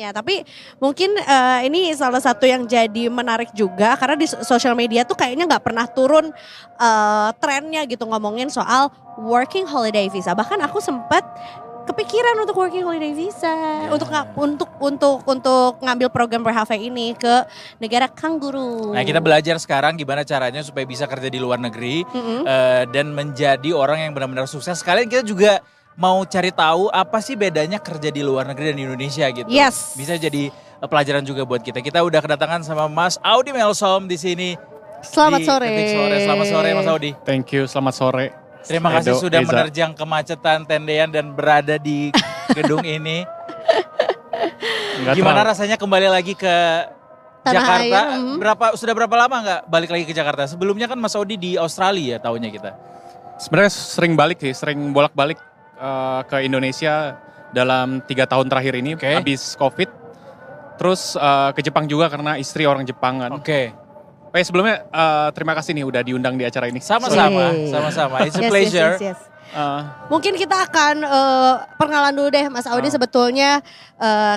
Tapi mungkin ini salah satu yang jadi menarik juga karena di sosial media tuh kayaknya nggak pernah turun trennya gitu ngomongin soal working holiday visa. Bahkan aku sempat kepikiran untuk working holiday visa untuk ngambil program WHV ini ke negara kangguru. Nah, kita belajar sekarang gimana caranya supaya bisa kerja di luar negeri dan menjadi orang yang benar-benar sukses. Sekalian kita juga mau cari tahu apa sih bedanya kerja di luar negeri dan di Indonesia gitu. Yes. Bisa jadi pelajaran juga buat kita. Kita udah kedatangan sama Mas Audi Melsom di sini. Selamat sore. Selamat sore Mas Audi. Thank you, selamat sore. Terima kasih sudah Eza. menerjang kemacetan tendean dan berada di gedung ini. Gimana rasanya kembali lagi ke Tanah Jakarta? air. Sudah berapa lama nggak balik lagi ke Jakarta? Sebelumnya kan Mas Audi di Australia tahunya kita. Sebenarnya sering balik sih, sering bolak-balik ke Indonesia dalam 3 tahun terakhir ini habis COVID. Terus ke Jepang juga karena istri orang Jepang kan. Sebelumnya terima kasih nih udah diundang di acara ini. Sama-sama. It's a pleasure. Yes. Mungkin kita akan perkenalan dulu deh Mas Audi sebetulnya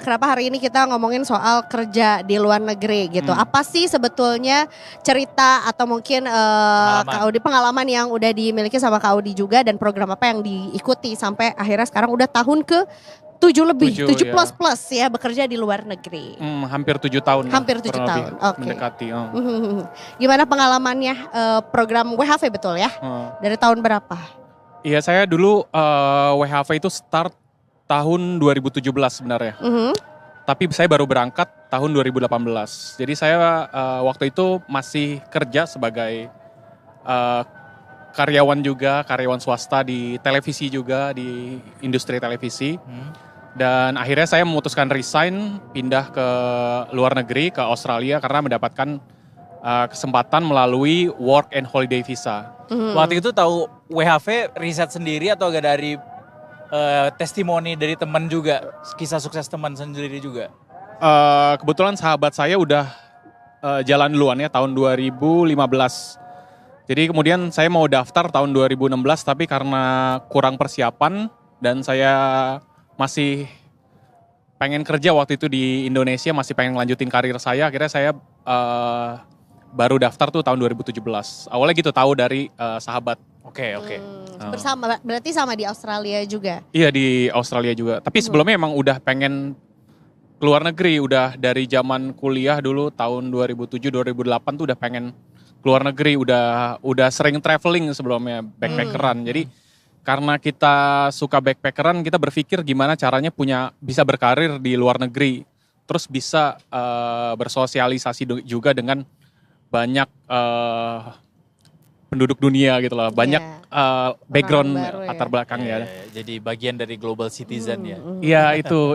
kenapa hari ini kita ngomongin soal kerja di luar negeri gitu. Apa sih sebetulnya cerita atau mungkin Kak Audi pengalaman yang udah dimiliki sama Kak Audi juga dan program apa yang diikuti sampai akhirnya sekarang udah tahun ke 7 plus ya bekerja di luar negeri. Hampir 7 tahun. Hampir 7 tahun. Oke. Mendekati. Gimana pengalamannya program WHV betul ya? Dari tahun berapa? Iya, saya dulu WHV itu start tahun 2017 sebenarnya. Tapi saya baru berangkat tahun 2018. Jadi saya waktu itu masih kerja sebagai karyawan swasta di televisi juga, di industri televisi. Dan akhirnya saya memutuskan resign, pindah ke luar negeri, ke Australia karena mendapatkan kesempatan melalui work and holiday visa. Waktu itu tahu WHV riset sendiri atau agak dari testimoni dari teman juga, kisah sukses teman sendiri juga? Kebetulan sahabat saya udah jalan duluan ya tahun 2015. Jadi kemudian saya mau daftar tahun 2016 tapi karena kurang persiapan dan saya masih pengen kerja waktu itu di Indonesia, masih pengen lanjutin karir saya, akhirnya saya baru daftar tuh tahun 2017. Awalnya gitu tahu dari sahabat. Oke. Bersama, berarti sama di Australia juga? Iya di Australia juga. Tapi sebelumnya emang udah pengen keluar negeri. Udah dari zaman kuliah dulu tahun 2007-2008 tuh udah pengen keluar negeri. Udah sering traveling sebelumnya, backpackeran. Jadi karena kita suka backpackeran, kita berpikir gimana caranya bisa berkarir di luar negeri. Terus bisa bersosialisasi juga dengan banyak penduduk dunia gitu loh, banyak background latar belakang ya. Jadi bagian dari global citizen ya. Iya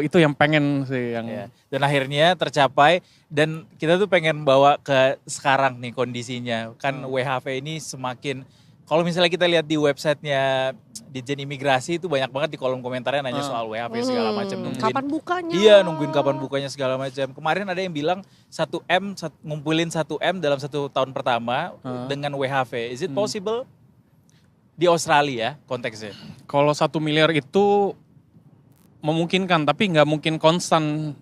itu yang pengen sih yang. Dan akhirnya tercapai dan kita tuh pengen bawa ke sekarang nih kondisinya. Kan WHV ini semakin, kalau misalnya kita lihat di websitenya Ditjen Imigrasi itu banyak banget di kolom komentarnya nanya soal WHV segala macam. Kapan bukanya? Iya, nungguin kapan bukanya segala macam. Kemarin ada yang bilang 1M, ngumpulin 1M dalam 1 tahun pertama dengan WHV. Is it possible? Di Australia konteksnya. Kalau 1 miliar itu memungkinkan, tapi nggak mungkin konstan.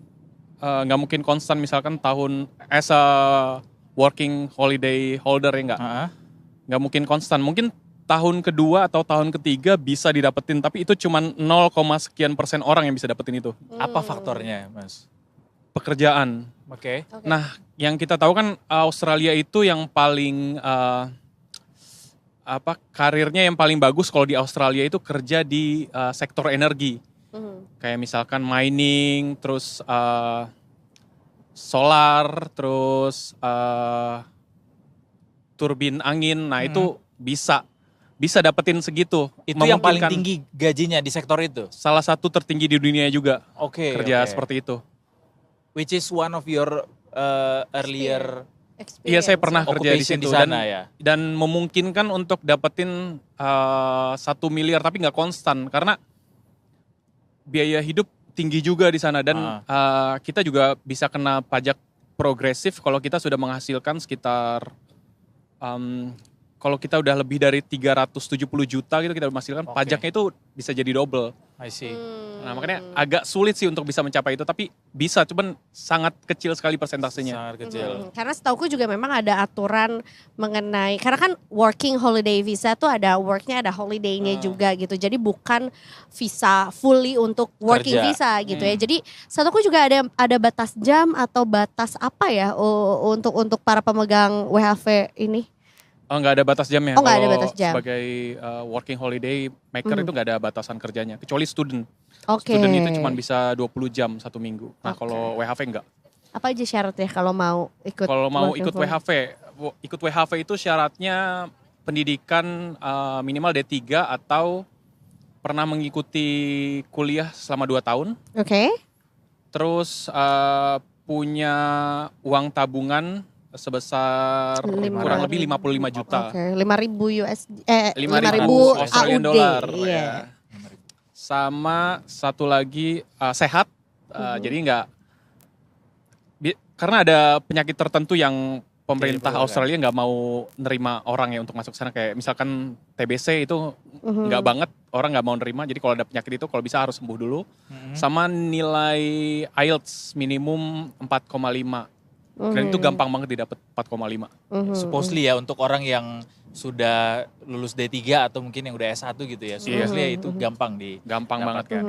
Nggak mungkin konstan misalkan tahun as a working holiday holder ya nggak mungkin konstan. Mungkin tahun kedua atau tahun ketiga bisa didapetin, tapi itu cuma 0, sekian persen orang yang bisa dapetin itu. Apa faktornya, Mas? Pekerjaan. Oke. Nah, yang kita tahu kan Australia itu yang paling karirnya yang paling bagus kalau di Australia itu kerja di sektor energi. Kayak misalkan mining, terus solar, terus turbin angin. Nah, itu bisa dapetin segitu. Itu yang paling tinggi gajinya di sektor itu? Salah satu tertinggi di dunia juga. Oke. Kerja seperti itu. Which is one of your earlier Iya, saya pernah ya. kerja di Occupation situ di sana ya. dan memungkinkan untuk dapetin 1 miliar tapi nggak konstan karena biaya hidup tinggi juga di sana dan kita juga bisa kena pajak progresif kalau kita sudah menghasilkan sekitar kalau kita udah lebih dari 370 juta gitu kita menghasilkan pajaknya itu bisa jadi double. I see. Nah makanya agak sulit sih untuk bisa mencapai itu tapi bisa cuman sangat kecil sekali persentasenya. Sangat kecil. Karena setauku juga memang ada aturan mengenai, karena kan working holiday visa tuh ada worknya ada holiday-nya juga gitu. Jadi bukan visa fully untuk working Kerja. visa gitu ya. Jadi setauku juga ada batas jam atau batas apa ya untuk para pemegang WHV ini. Oh nggak ada batas jamnya. Oh, nggak ada Kalau batas jam. Sebagai working holiday maker itu nggak ada batasan kerjanya. Kecuali student. Oke. Student itu cuma bisa 20 jam 1 minggu. Nah kalau WHV enggak. Apa aja syaratnya kalau mau ikut? Kalau mau working ikut holiday? ikut WHV itu syaratnya pendidikan minimal D3 atau pernah mengikuti kuliah selama 2 tahun. Oke. Terus punya uang tabungan sebesar kurang lebih 55 juta. Oke, 5.000 USD 5.000 5.000 Australian AUD. dollar. Iya. Ya. Sama satu lagi sehat. Jadi nggak karena ada penyakit tertentu yang pemerintah Australia nggak mau nerima orang ya untuk masuk sana kayak misalkan TBC itu nggak banget orang nggak mau nerima. Jadi kalau ada penyakit itu kalau bisa harus sembuh dulu. Sama nilai IELTS minimum 4,5. Dan itu gampang banget didapat 4,5. Supposedly ya untuk orang yang sudah lulus D3 atau mungkin yang udah S1 gitu ya. Supposedly ya itu gampang Gampang banget kan.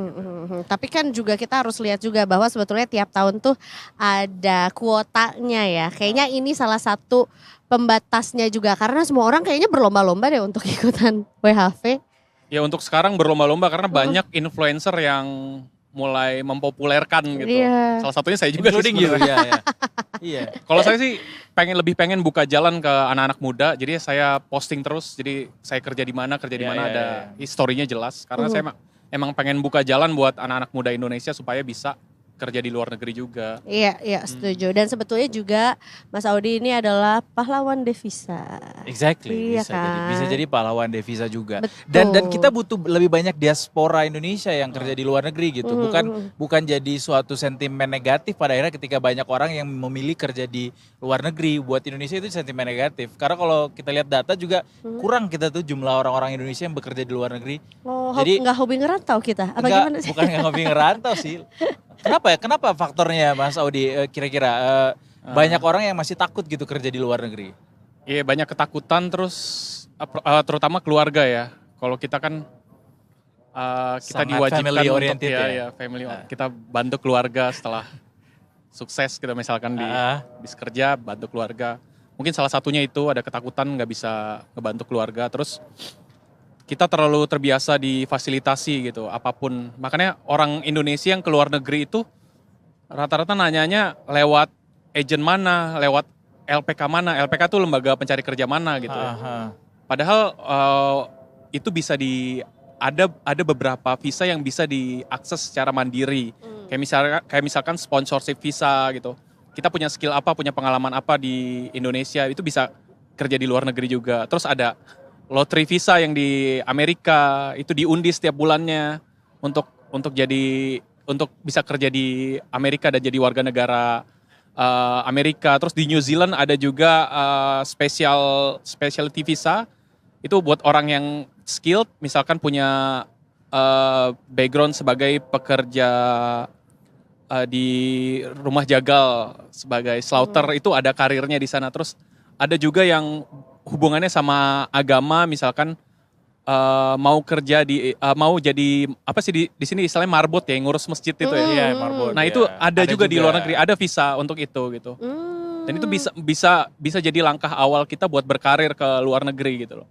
Tapi kan juga kita harus lihat juga bahwa sebetulnya tiap tahun tuh ada kuotanya ya. Kayaknya ini salah satu pembatasnya juga karena semua orang kayaknya berlomba-lomba deh untuk ikutan WHV. Ya untuk sekarang berlomba-lomba karena banyak influencer yang mulai mempopulerkan gitu. Iya. Salah satunya saya juga Including sih you, sebenarnya. Iya. Kalau saya sih lebih pengen buka jalan ke anak-anak muda. Jadi saya posting terus. Jadi saya kerja di mana ada historinya jelas. Karena saya emang pengen buka jalan buat anak-anak muda Indonesia supaya bisa kerja di luar negeri juga. Iya, setuju. Dan sebetulnya juga Mas Audi ini adalah pahlawan devisa. Exactly, Iya bisa jadi pahlawan devisa juga. Betul. Dan kita butuh lebih banyak diaspora Indonesia yang kerja di luar negeri gitu. Bukan jadi suatu sentimen negatif pada akhirnya ketika banyak orang yang memilih kerja di luar negeri. Buat Indonesia itu sentimen negatif. Karena kalau kita lihat data juga kurang kita tuh jumlah orang-orang Indonesia yang bekerja di luar negeri. Oh, jadi nggak hobi ngerantau kita? Apa gimana sih? Bukan nggak hobi ngerantau sih. Kenapa ya? Kenapa faktornya Mas Audi kira-kira banyak orang yang masih takut gitu kerja di luar negeri? Iya banyak ketakutan terus terutama keluarga ya. Kalau kita kan kita Sangat diwajibkan family untuk oriented ya? family. Kita bantu keluarga setelah sukses kita misalkan di bis kerja bantu keluarga. Mungkin salah satunya itu ada ketakutan nggak bisa ngebantu keluarga. Terus kita terlalu terbiasa difasilitasi gitu apapun. Makanya orang Indonesia yang keluar negeri itu rata-rata nanyanya lewat agent mana, lewat LPK mana. LPK itu lembaga pencari kerja mana gitu ya. Padahal itu bisa ada beberapa visa yang bisa diakses secara mandiri. Kayak misalkan sponsorship visa gitu. Kita punya skill apa, punya pengalaman apa di Indonesia itu bisa kerja di luar negeri juga. Terus ada lottery visa yang di Amerika itu diundi setiap bulannya untuk bisa kerja di Amerika dan jadi warga negara Amerika. Terus di New Zealand ada juga specialty visa itu buat orang yang skilled misalkan punya background sebagai pekerja di rumah jagal sebagai slaughter itu ada karirnya di sana. Terus ada juga yang hubungannya sama agama misalkan mau kerja mau jadi apa sih di sini istilahnya marbot ya yang ngurus masjid itu ya. Iya, marbot. Nah, itu ada juga di luar negeri, ada visa untuk itu gitu. Dan itu bisa jadi langkah awal kita buat berkarir ke luar negeri gitu loh.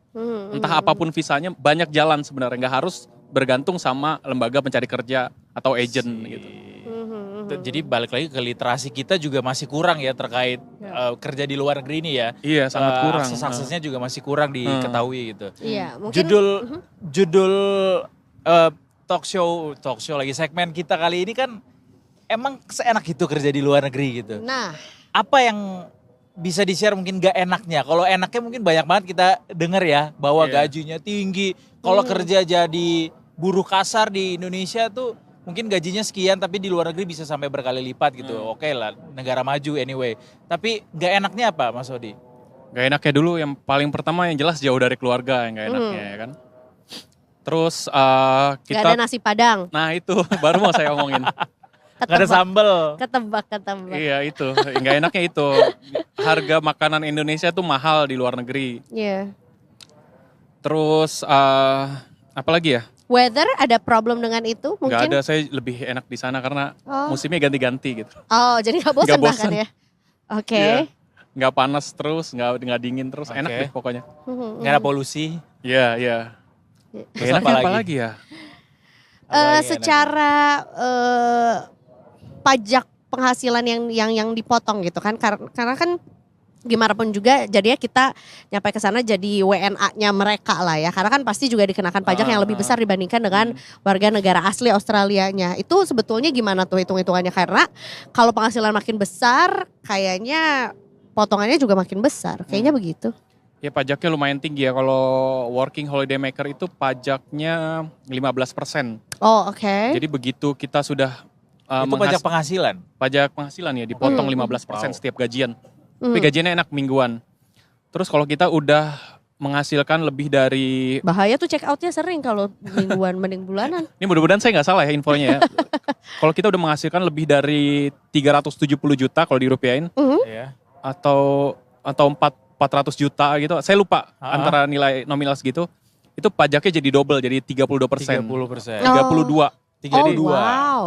Entah apapun visanya banyak jalan sebenarnya, nggak harus bergantung sama lembaga pencari kerja atau agent gitu. Jadi balik lagi ke literasi kita juga masih kurang ya terkait kerja di luar negeri ini ya. Iya, sangat kurang. Akses-aksesnya juga masih kurang diketahui gitu. Iya, mungkin Judul talk show lagi segmen kita kali ini kan emang seenak itu kerja di luar negeri gitu. Nah, Apa yang bisa di-share mungkin gak enaknya. Kalau enaknya mungkin banyak banget kita denger ya, bahwa Iya. gajinya tinggi. Kalau kerja jadi buruh kasar di Indonesia tuh mungkin gajinya sekian, tapi di luar negeri bisa sampai berkali lipat gitu. Oke lah, negara maju anyway. Tapi gak enaknya apa Mas Odi? Gak enaknya dulu yang paling pertama yang jelas jauh dari keluarga yang gak enaknya ya kan. Terus Gak kita, ada nasi padang. nah itu baru mau saya omongin. Gak ada sambel. Ketebak. Iya itu, nggak enaknya itu. Harga makanan Indonesia tuh mahal di luar negeri. Iya. Terus apa lagi ya? Weather ada problem dengan itu Nggak mungkin? ada, saya lebih enak di sana karena Oh. musimnya ganti-ganti gitu. Oh, jadi gak bosan Nggak bahkan bosan. ya? Oke. Iya. Nggak panas terus, nggak dingin terus, enak Oke. deh pokoknya. Gak ada polusi. Iya, iya. Terus Enaknya apa apa lagi? lagi ya? Apalagi Secara pajak penghasilan yang dipotong gitu kan, karena kan gimana pun juga jadinya kita nyampe ke sana jadi WNA-nya mereka lah ya, karena kan pasti juga dikenakan pajak yang lebih besar dibandingkan dengan warga negara asli Australianya. Itu sebetulnya gimana tuh hitung-hitungannya, karena kalau penghasilan makin besar kayaknya potongannya juga makin besar, kayaknya begitu. Ya pajaknya lumayan tinggi ya, kalau working holiday maker itu pajaknya 15%. Oh oke. Jadi begitu kita sudah Itu pajak penghasilan. pajak penghasilan ya dipotong 15% Wow. setiap gajian. Tapi gajiannya enak mingguan. Terus kalau kita udah menghasilkan lebih dari, Bahaya tuh check outnya sering kalau mingguan mending bulanan. ini mudah-mudahan saya nggak salah ya infonya ya. Kalau kita udah menghasilkan lebih dari 370 juta kalau dirupiahin, Ya. atau 400 juta gitu. Saya lupa antara nilai nominal segitu. Itu pajaknya jadi double, jadi 32%. 30%. 32. 32. Oh wow.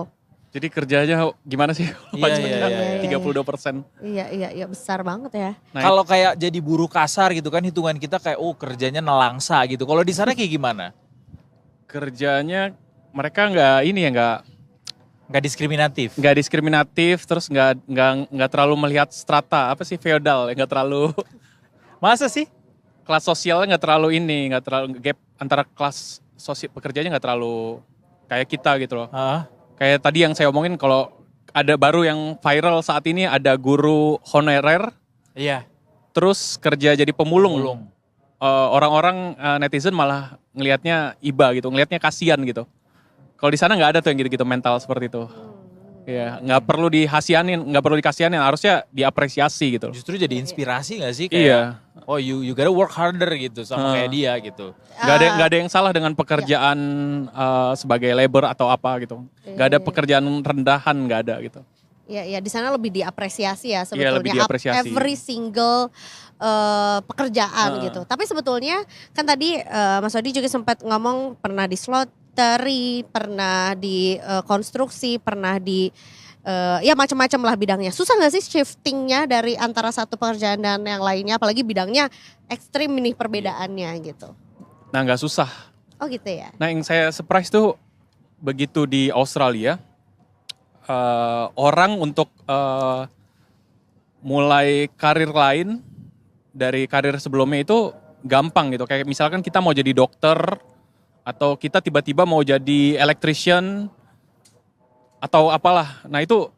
Jadi kerjanya gimana sih? Iya, Pajaknya iya, iya. 32%. Iya besar banget ya. Nah, Kalau kayak jadi buruh kasar gitu kan, hitungan kita kayak kerjanya nelangsa gitu. Kalau di sana kayak gimana? kerjanya mereka nggak Diskriminatif. diskriminatif, terus nggak terlalu melihat strata apa sih feodal, nggak terlalu Masa sih? kelas sosialnya nggak terlalu gap antara kelas sosial pekerjanya nggak terlalu kayak kita gitu loh. Hah? Kayak tadi yang saya omongin, kalau ada baru yang viral saat ini, ada guru honorer Iya. terus kerja jadi pemulung. Pemulung. Orang-orang netizen malah ngelihatnya iba gitu, ngelihatnya kasihan gitu. Kalau di sana nggak ada tuh yang gitu-gitu mental seperti itu. Ya, nggak perlu dikasihanin, harusnya diapresiasi gitu. Justru jadi inspirasi gak sih? Kayak, Iya, oh you gotta work harder gitu sama kayak dia gitu. nggak ada yang salah dengan pekerjaan sebagai labor atau apa gitu. Nggak ada pekerjaan rendahan, nggak ada gitu. Iya di sana lebih diapresiasi ya Iya, lebih sebetulnya. diapresiasi. Every single pekerjaan gitu. Tapi sebetulnya kan tadi Mas Odi juga sempat ngomong pernah di slaughtery, pernah di konstruksi, pernah di ya macam-macam lah bidangnya. Susah nggak sih shiftingnya dari antara satu pekerjaan dan yang lainnya? Apalagi bidangnya ekstrim nih perbedaannya gitu. Nah, nggak susah. Oh gitu ya. Nah, yang saya surprise tuh begitu di Australia, orang untuk mulai karir lain dari karir sebelumnya itu gampang gitu. Kayak misalkan kita mau jadi dokter, atau kita tiba-tiba mau jadi electrician atau apalah. Nah itu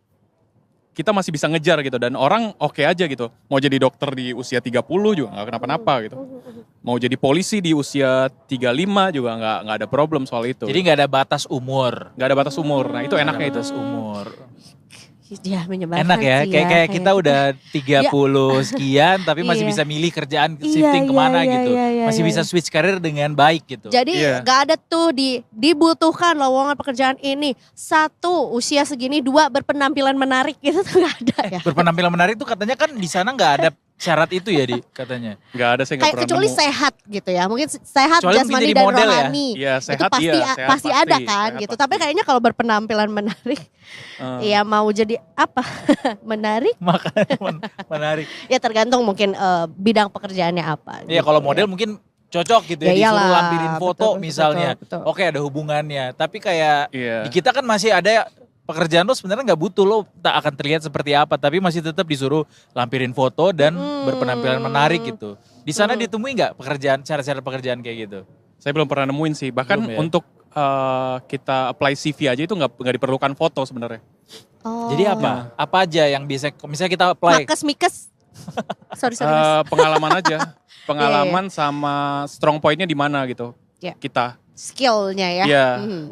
kita masih bisa ngejar gitu, dan orang oke aja gitu. Mau jadi dokter di usia 30 juga nggak kenapa-napa gitu. Mau jadi polisi di usia 35 juga nggak ada problem soal itu. Jadi nggak ada batas umur. Nggak ada batas umur. Nah itu enaknya itu. Batas umur. Ya menyebalkan Enak ya, sih kayak kita udah 30 sekian tapi masih Iya. bisa milih kerjaan Iya, shifting kemana iya, gitu. iya, iya, Masih iya. bisa switch karir dengan baik gitu. Jadi Iya. gak ada tuh dibutuhkan lowongan pekerjaan ini. 1, usia segini. 2, berpenampilan menarik gitu tuh gak ada ya. Berpenampilan menarik tuh katanya kan di sana nggak ada syarat itu ya katanya. Nggak ada, saya nggak Kayak pernah kecuali nemu. sehat gitu ya. Mungkin sehat Kecuali mungkin jasmani jadi dan model ya. rohani. Iya, Itu sehat, pasti iya, sehat pasti ada pasti, kan sehat gitu. pasti. Tapi kayaknya kalau berpenampilan menarik ya mau jadi apa? Menarik Makanya menarik. ya tergantung mungkin bidang pekerjaannya apa. Iya gitu kalau model mungkin cocok gitu ya, Ya disuruh iyalah, lampirin foto betul, misalnya. betul. Oke ada hubungannya. Tapi kayak Iya. di kita kan masih ada pekerjaan lo sebenarnya nggak butuh, lo tak akan terlihat seperti apa, tapi masih tetap disuruh lampirin foto dan berpenampilan menarik gitu. Di sana ditemui nggak pekerjaan, cara-cara pekerjaan kayak gitu? Saya belum pernah nemuin sih. Bahkan Belum ya? untuk kita apply CV aja itu nggak diperlukan foto sebenarnya. Oh. Jadi apa? Apa aja yang bisa, misalnya kita apply? Makes mikes Sorry Mas. Pengalaman aja. Pengalaman sama strong point-nya di mana gitu. Iya. Kita. Skill-nya ya. Iya. Mhm.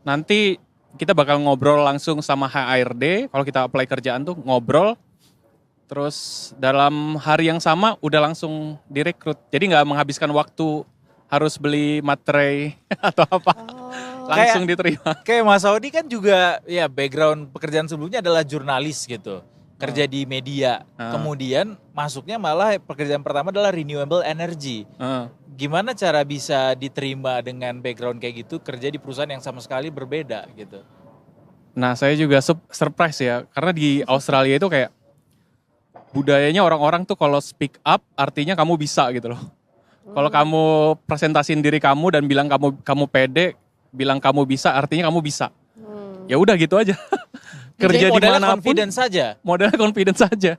Nanti kita bakal ngobrol langsung sama HRD. Kalau kita apply kerjaan tuh ngobrol. Terus dalam hari yang sama udah langsung direkrut. Jadi nggak menghabiskan waktu harus beli materai atau apa. Langsung diterima. Kayak Mas Audi kan juga ya background pekerjaan sebelumnya adalah jurnalis gitu. Kerja di media. Kemudian masuknya malah pekerjaan pertama adalah renewable energy. Gimana cara bisa diterima dengan background kayak gitu kerja di perusahaan yang sama sekali berbeda gitu? Nah saya juga surprise ya. Karena di Australia itu kayak budayanya orang-orang tuh kalau speak up artinya kamu bisa gitu loh. Kalau kamu presentasiin diri kamu dan bilang kamu pede, bilang kamu bisa artinya kamu bisa. Ya udah gitu aja. Kerja Jadi modalnya dimanapun, confidence saja. modalnya confidence saja.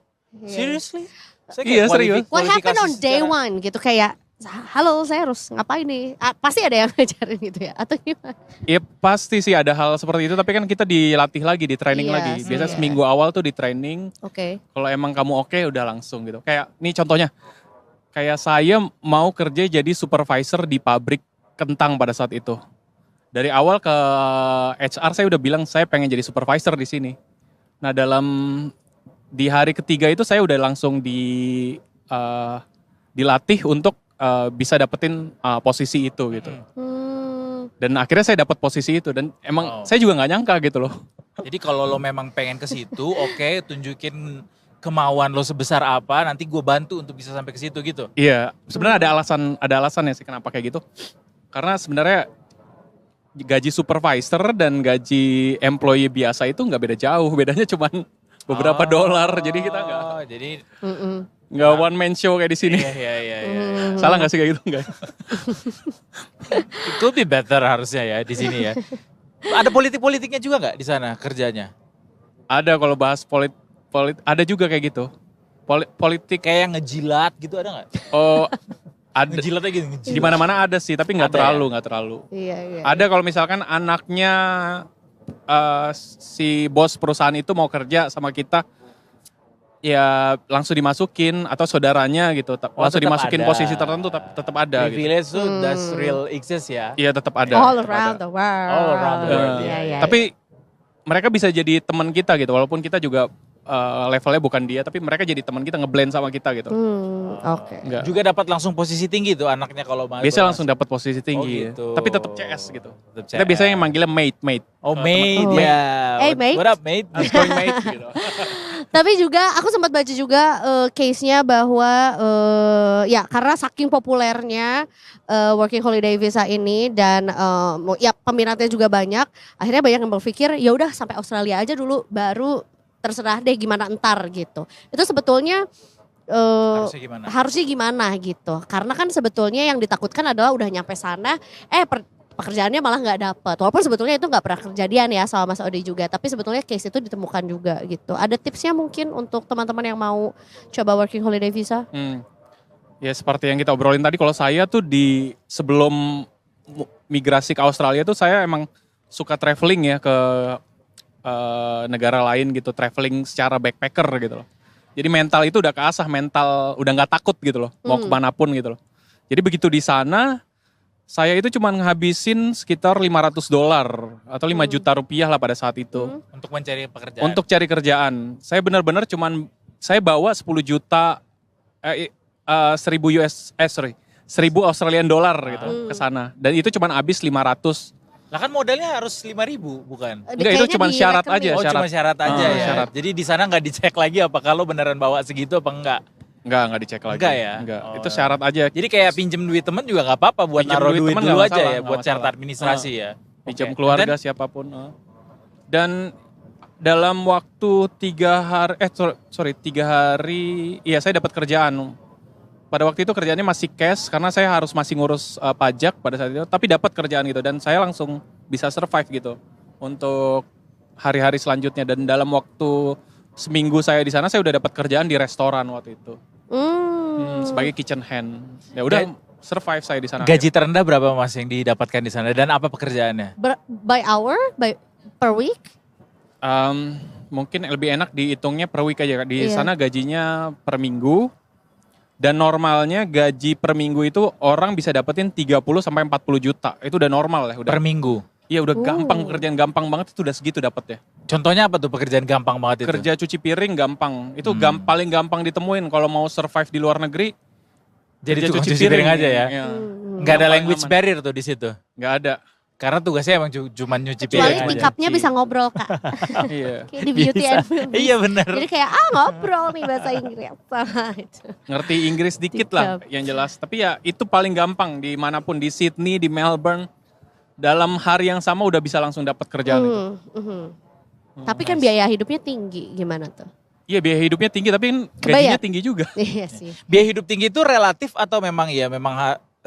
Seriously? Saya Iya, serius. What happened on kualifikasi day secara- one gitu kayak, halo saya harus ngapain nih? Pasti ada yang ngajarin gitu ya? Atau gimana? Ya pasti sih ada hal seperti itu, tapi kan kita dilatih lagi, di training Iya lagi. sih, Biasanya iya. seminggu awal tuh di training, Oke. kalau emang kamu oke udah langsung gitu. Kayak nih contohnya, kayak saya mau kerja jadi supervisor di pabrik kentang pada saat itu. Dari awal ke HR saya udah bilang saya pengen jadi supervisor di sini. Nah di hari ketiga itu saya udah langsung dilatih untuk bisa dapetin posisi itu gitu. Dan akhirnya saya dapat posisi itu dan emang saya juga nggak nyangka gitu loh. Jadi kalau lo memang pengen ke situ, oke, tunjukin kemauan lo sebesar apa, nanti gue bantu untuk bisa sampai ke situ gitu. Iya, sebenarnya ada alasan ya sih kenapa kayak gitu. Karena sebenarnya gaji supervisor dan gaji employee biasa itu nggak beda jauh, bedanya cuman beberapa dolar. Jadi kita nggak one man show kayak di sini. Iya. Salah nggak sih kayak gitu nggak? It could be better harusnya ya di sini ya. Ada politik-politiknya juga nggak di sana kerjanya? Ada kalau bahas ada juga kayak gitu. Politik Kayak yang ngejilat gitu ada nggak? oh ada Ngejilatnya gitu, ngejilat. di mana-mana ada sih, tapi nggak Ada ya? nggak terlalu. Iya. Ada kalau misalkan anaknya si bos perusahaan itu mau kerja sama kita, ya langsung dimasukin atau saudaranya gitu, langsung tetap dimasukin ada. posisi tertentu tetap ada gitu. Privilege tuh does real exist ya. Iya tetap ada. All tetap around ada. the world. All around the world, Iya, iya. Tapi mereka bisa jadi teman kita gitu, walaupun kita juga levelnya bukan dia, tapi mereka jadi teman kita, ngeblend sama kita gitu. Oke. Enggak. Juga dapat langsung posisi tinggi tuh anaknya kalau mau. Biasanya langsung dapat posisi tinggi, gitu. tapi tetap CS gitu. Tetap Kita CS. biasanya manggilnya mate. Oh mate Oh. ya. Hey, mate. What up mate? How's going mate gitu. Tapi juga aku sempat baca juga case-nya bahwa ya karena saking populernya working holiday visa ini dan ya peminatnya juga banyak, akhirnya banyak yang berpikir ya udah sampai Australia aja dulu baru terserah deh gimana entar gitu. Itu sebetulnya Harusnya gimana? gitu. Karena kan sebetulnya yang ditakutkan adalah udah nyampe sana pekerjaannya malah nggak dapet. Walaupun sebetulnya itu nggak pernah kejadian ya sama Mas Ode juga. Tapi sebetulnya case itu ditemukan juga gitu. Ada tipsnya mungkin untuk teman-teman yang mau coba working holiday visa? Ya seperti yang kita obrolin tadi, kalau saya tuh sebelum migrasi ke Australia tuh saya emang suka traveling ya ke negara lain gitu, traveling secara backpacker gitu loh. Jadi mental itu udah keasah, mental udah nggak takut gitu loh, mau kemanapun gitu loh. Jadi begitu di sana, saya itu cuma ngabisin sekitar $500 atau 5 juta rupiah lah pada saat itu. Untuk mencari pekerjaan. Untuk cari kerjaan. Saya benar-benar saya bawa 10 juta, 1000 Australian dollar gitu ke sana. Dan itu cuma habis 500. Lah kan modalnya harus 5.000 bukan? Enggak, itu cuma syarat aja. Oh cuma syarat aja ya. Syarat. Jadi di sana nggak dicek lagi apa kalau beneran bawa segitu apa enggak? Enggak dicek lagi. Enggak ya? Enggak, Oh. itu syarat aja. Jadi kayak pinjem duit temen juga nggak apa-apa buat Pinjem naruh duit duit temen dulu nggak aja masalah, ya nggak buat syarat masalah. administrasi ya. Pinjam Oke. keluarga Dan siapapun. Dan dalam waktu 3 hari, iya saya dapat kerjaan. Pada waktu itu kerjaannya masih cash karena saya masih ngurus pajak pada saat itu, tapi dapat kerjaan gitu dan saya langsung bisa survive gitu untuk hari-hari selanjutnya. Dan dalam waktu seminggu saya di sana, saya udah dapat kerjaan di restoran waktu itu. Sebagai kitchen hand. Ya udah survive saya di sana. gaji terendah berapa Mas yang didapatkan di sana dan apa pekerjaannya? By hour? Per week? mungkin lebih enak dihitungnya per week aja. Di Iya. sana gajinya per minggu. Dan normalnya gaji per minggu itu orang bisa dapetin 30 sampai 40 juta. Itu udah normal ya, udah. Per minggu. Iya, udah gampang, pekerjaan gampang banget itu udah segitu dapetnya. Contohnya apa tuh pekerjaan gampang banget itu? Kerja cuci piring gampang. Itu paling gampang ditemuin kalau mau survive di luar negeri. Jadi kerja tukang cuci piring aja ya? Iya. Nggak ada Gampang, language aman. barrier tuh di situ? Nggak ada. Karena tugasnya emang cuma nyuci Kecuali piring aja. pick-up-nya bisa ngobrol Kak. Iya. Kayak di beauty Bisa. and film. Iya benar. Jadi kayak ngobrol nih bahasa Inggris. Gitu. Ngerti Inggris dikit lah yang jelas. Tapi ya itu paling gampang dimanapun, di Sydney, di Melbourne. Dalam hari yang sama udah bisa langsung dapat kerjaan itu. Tapi kan biaya hidupnya tinggi, gimana tuh? Iya, biaya hidupnya tinggi tapi kan Kebayar. gajinya tinggi juga. Iya sih. Biaya hidup tinggi itu relatif atau memang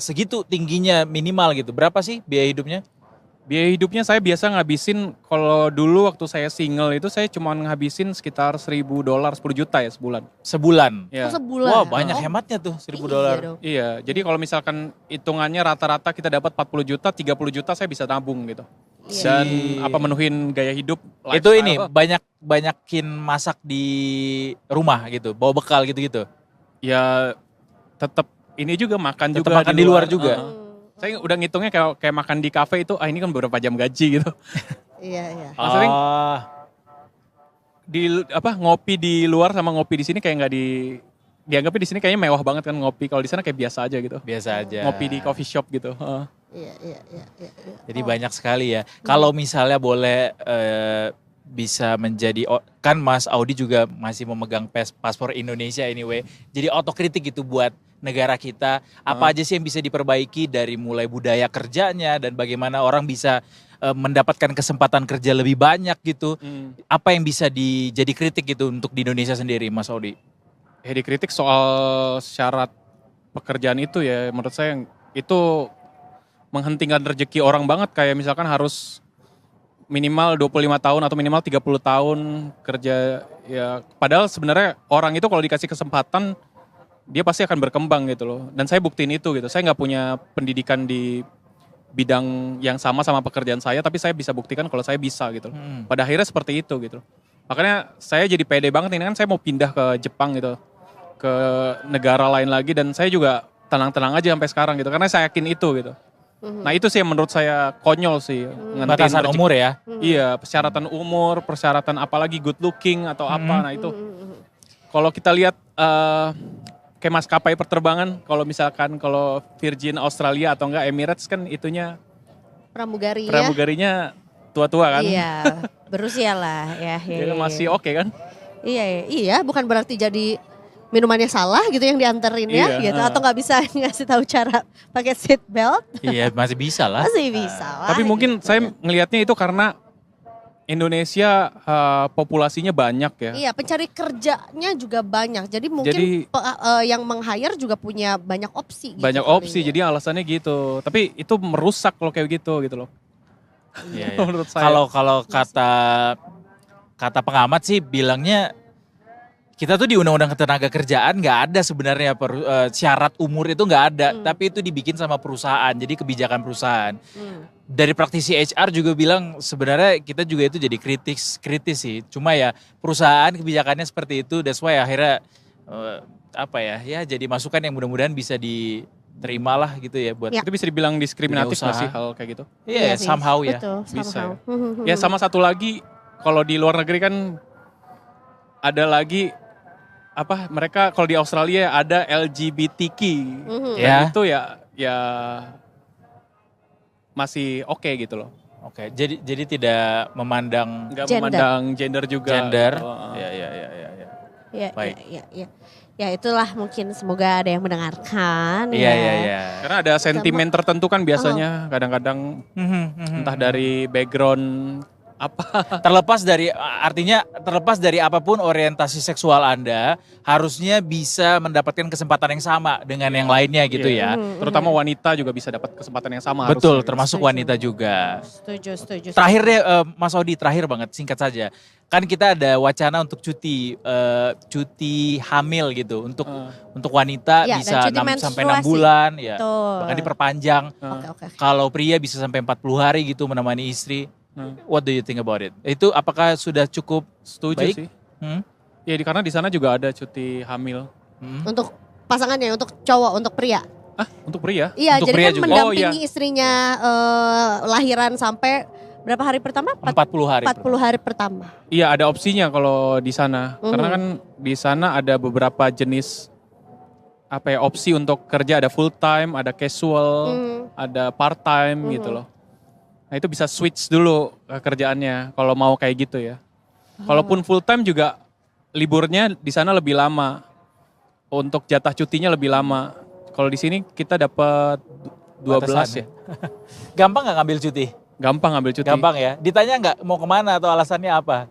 segitu tingginya minimal gitu? Berapa sih biaya hidupnya? Biaya hidupnya saya biasa ngabisin, kalau dulu waktu saya single itu saya cuma ngabisin sekitar $1.000, 10 juta ya sebulan. Sebulan. Ya. Oh, sebulan. Wah banyak Oh, hematnya tuh $1.000. iya dong. Iya, jadi kalau misalkan hitungannya rata-rata kita dapat 40 juta, 30 juta saya bisa tabung gitu. Iya. Dan menuhin gaya hidup, Itu lifestyle. ini banyakin masak di rumah gitu, bawa bekal gitu-gitu. Ya tetap ini juga makan Tetap juga makan di luar juga. Saya udah ngitungnya kayak makan di kafe itu, ini kan beberapa jam gaji gitu. Iya, iya. Maksudnya Ah, ngopi di luar sama ngopi di sini kayak nggak dianggapnya di sini kayaknya mewah banget kan ngopi. Kalau di sana kayak biasa aja gitu. biasa aja. Ngopi di coffee shop gitu. Iya. Jadi banyak sekali ya. Kalau misalnya boleh bisa menjadi, kan Mas Audi juga masih memegang paspor Indonesia anyway. Jadi otokritik gitu buat negara kita. Apa aja sih yang bisa diperbaiki dari mulai budaya kerjanya dan bagaimana orang bisa mendapatkan kesempatan kerja lebih banyak gitu. Apa yang bisa jadi kritik gitu untuk di Indonesia sendiri, Mas Audi? Ya dikritik soal syarat pekerjaan itu ya, menurut saya itu menghentikan rezeki orang banget. Kayak misalkan harus minimal 25 tahun atau minimal 30 tahun kerja ya. Padahal sebenarnya orang itu kalau dikasih kesempatan dia pasti akan berkembang gitu loh. Dan saya buktiin itu gitu. Saya nggak punya pendidikan di bidang yang sama pekerjaan saya, tapi saya bisa buktikan kalau saya bisa gitu loh. Pada akhirnya seperti itu gitu. Makanya saya jadi pede banget ini kan, saya mau pindah ke Jepang gitu, ke negara lain lagi, dan saya juga tenang-tenang aja sampai sekarang gitu. Karena saya yakin itu gitu. Nah itu sih yang menurut saya konyol sih. Ngentiin Batasan rezeki. umur ya? Iya, persyaratan umur, persyaratan apalagi good looking atau apa. Nah itu kalau kita lihat kayak maskapai penerbangan, kalau misalkan kalau Virgin Australia atau enggak Emirates kan itunya pramugarinya tua-tua kan. Iya, berusia lah ya. Jadi masih oke kan? Iya, bukan berarti jadi minumannya salah gitu yang dianterin ya, Iya, gitu. Atau nggak bisa ngasih tahu cara pakai seat belt, Iya masih bisa lah. masih bisa lah. Tapi mungkin gitu. saya ngelihatnya itu karena Indonesia populasinya banyak ya. Iya, pencari kerjanya juga banyak. Jadi mungkin Jadi- yang meng-hire juga punya banyak opsi. Gitu Banyak kali opsi, ya. jadi alasannya gitu. Tapi itu merusak kalau kayak gitu loh. Iya, iya. Menurut saya. Kalau kata pengamat sih bilangnya kita tuh di Undang-Undang Ketenaga Kerjaan nggak ada sebenarnya syarat umur itu nggak ada, tapi itu dibikin sama perusahaan, jadi kebijakan perusahaan. Dari praktisi HR juga bilang sebenarnya kita juga itu jadi kritis sih. Cuma ya perusahaan kebijakannya seperti itu, that's why akhirnya jadi masukan yang mudah-mudahan bisa diterima lah gitu ya buat Ya. Itu bisa dibilang diskriminatif Dunia nggak sih usaha. hal kayak gitu? Iya, sih, somehow ya. Betul, Bisa somehow. Ya sama satu lagi, kalau di luar negeri kan ada lagi mereka kalau di Australia ada LGBTQ. Ya. Dan itu ya masih oke gitu loh. Oke, jadi tidak memandang Nggak Gender. memandang gender juga. gender. Oh. Ya. Ya, Baik. ya, itulah mungkin semoga ada yang mendengarkan. Iya. Karena ada sentimen tertentu kan biasanya kadang-kadang entah dari background apa. Terlepas dari apapun orientasi seksual Anda, harusnya bisa mendapatkan kesempatan yang sama dengan yang lainnya gitu Iya. ya. Terutama wanita juga bisa dapat kesempatan yang sama. Betul, harusnya. termasuk Setuju. wanita juga. Setuju. Terakhir deh Mas Audi, terakhir banget, singkat saja. Kan kita ada wacana untuk cuti hamil gitu untuk wanita Ya, dan bisa cuti 6 sampai 6 menstruasi. bulan ya. Betul. Bahkan diperpanjang. Oke. Kalau pria bisa sampai 40 hari gitu menemani istri. What do you think about it? Itu apakah sudah cukup Setuju baik? sih. Hmm? Ya karena di sana juga ada cuti hamil. Untuk pasangannya, untuk cowok, untuk pria. Untuk pria? Iya, Untuk jadi pria kan juga. mendampingi Oh, iya. istrinya lahiran sampai berapa hari pertama? 40 hari. 40 hari pertama. Iya ada opsinya kalau di sana. Karena Mhm. kan di sana ada beberapa jenis opsi untuk kerja, ada full time, ada casual, ada part time gitu loh. Nah itu bisa switch dulu kerjaannya kalau mau kayak gitu ya. Kalaupun full time juga liburnya di sana lebih lama. Untuk jatah cutinya lebih lama. Kalau di sini kita dapat 12 Batasan ya. Gampang nggak ngambil cuti? Gampang ngambil cuti. Gampang ya. Ditanya nggak mau kemana atau alasannya apa?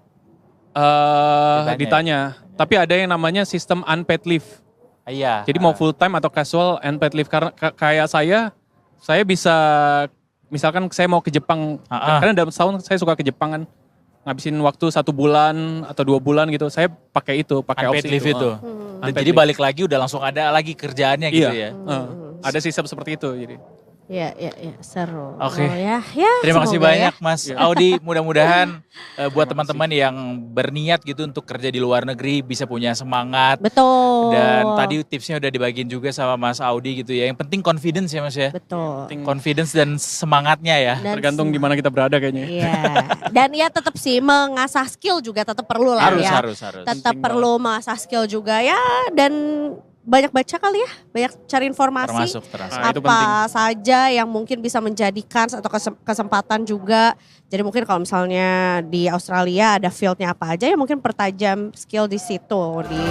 Ditanya. Tapi ada yang namanya sistem unpaid leave. Iya. Jadi mau full time atau casual unpaid leave. Karena kayak saya bisa, misalkan saya mau ke Jepang. Karena dalam setahun saya suka ke Jepang kan. Ngabisin waktu 1 bulan atau 2 bulan gitu. Saya pakai unpaid opsi leave itu. Dan Unpaid jadi leave. balik lagi udah langsung ada lagi kerjaannya gitu ya. Ada sistem seperti itu jadi. Iya, seru. Oke. Oh, ya, Terima kasih semoga ya. banyak Mas Audi. Mudah-mudahan buat teman-teman yang berniat gitu untuk kerja di luar negeri bisa punya semangat. Betul. Dan tadi tipsnya udah dibagiin juga sama Mas Audi gitu ya. Yang penting confidence ya Mas ya. Betul. Confidence dan semangatnya ya. Dan Tergantung di mana kita berada kayaknya. Iya. Dan ya tetap sih mengasah skill juga tetap perlu lah Harus, ya. harus. Tetap Penting perlu mengasah skill juga ya, dan banyak baca kali ya, banyak cari informasi. Termasuk. Nah, itu Apa penting. saja yang mungkin bisa menjadikan atau kesempatan juga. Jadi mungkin kalau misalnya di Australia ada fieldnya apa aja ya mungkin pertajam skill di situ di